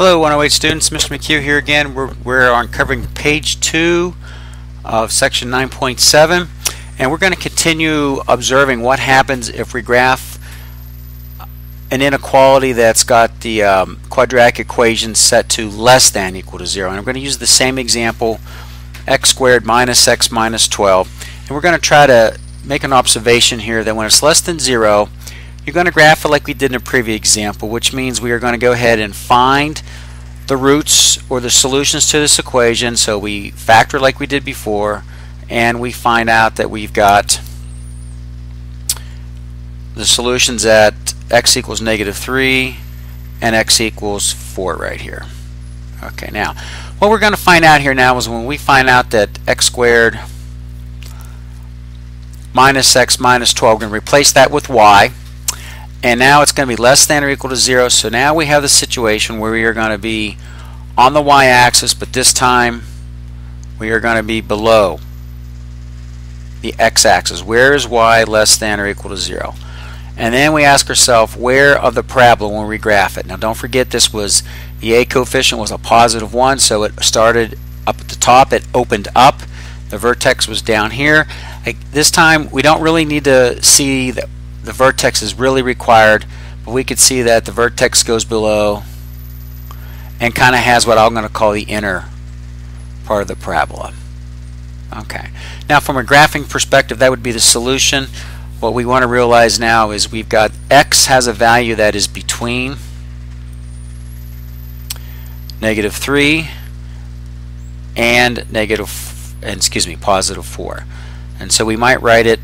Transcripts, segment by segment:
Hello 108 students, Mr. McCue here again. We're on covering page 2 of section 9.7, and we're going to continue observing what happens if we graph an inequality that's got the quadratic equation set to less than equal to 0. And I'm going to use the same example, x squared minus x minus 12, and we're going to try to make an observation here that when it's less than 0, you're going to graph it like we did in a previous example, which means we are going to go ahead and find the roots or the solutions to this equation. So we factor like we did before, and we find out that we've got the solutions at x equals -3 and x equals 4 right here. Okay, now what we're going to find out here now is when we find out that x squared minus x minus 12, we're going to replace that with y. And now it's going to be less than or equal to 0. So now we have the situation where we are going to be on the y-axis, but this time we are going to be below the x-axis. Where is y less than or equal to 0? And then we ask ourselves, where of the parabola when we graph it? Now don't forget, this was the a coefficient was a +1, so it started up at the top, it opened up, the vertex was down here. This time we don't really need to see that the vertex is really required, but we could see that the vertex goes below and kind of has what I'm going to call the inner part of the parabola. Okay, now from a graphing perspective, that would be the solution. What we want to realize now is we've got x has a value that is between -3 and +4, and so we might write it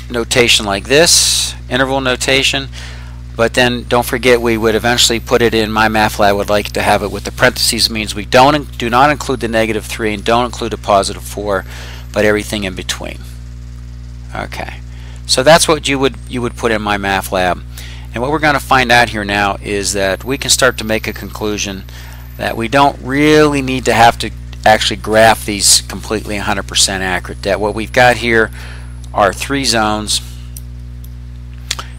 notation like this, interval notation, but then don't forget we would eventually put it in MyMathLab. I would like to have it with the parentheses, means we do not include the -3 and don't include the +4, but everything in between. Okay, so that's what you would put in MyMathLab. And what we're going to find out here now is that we can start to make a conclusion that we don't really need to have to actually graph these completely 100% accurate. That what we've got here are 3 zones,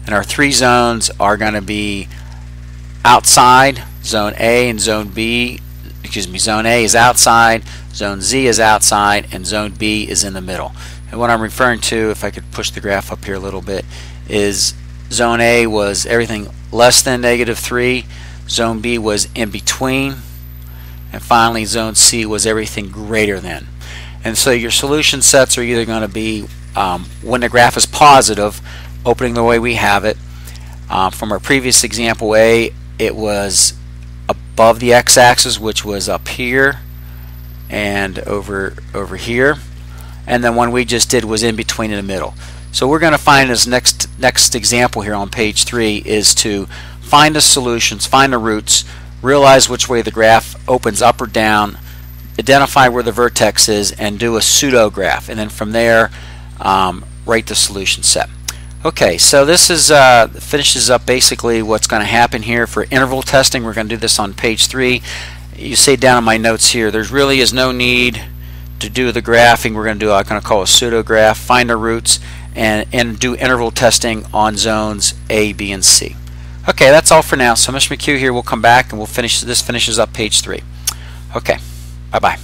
and our 3 zones are going to be outside zone A and zone B. Zone A is outside, zone Z is outside, and zone B is in the middle. And what I'm referring to, if I could push the graph up here a little bit, is zone A was everything less than -3, zone B was in between, and finally zone C was everything greater than. And so your solution sets are either going to be when the graph is positive, opening the way we have it. From our previous example A, it was above the x-axis, which was up here and over here, and then one we just did was in between in the middle. So we're going to find this next example here on page 3 is to find the solutions, find the roots, realize which way the graph opens up or down, identify where the vertex is, and do a pseudo graph, and then from there write the solution set. Okay, so this is finishes up basically what's going to happen here for interval testing. We're going to do this on page 3. You see down in my notes here, there really is no need to do the graphing. We're going to do what I'm going to call a pseudo graph, find the roots, and do interval testing on zones A, B, and C. Okay, that's all for now. So Mr. McCue here. We'll come back and we'll finish. This finishes up page 3. Okay, bye-bye.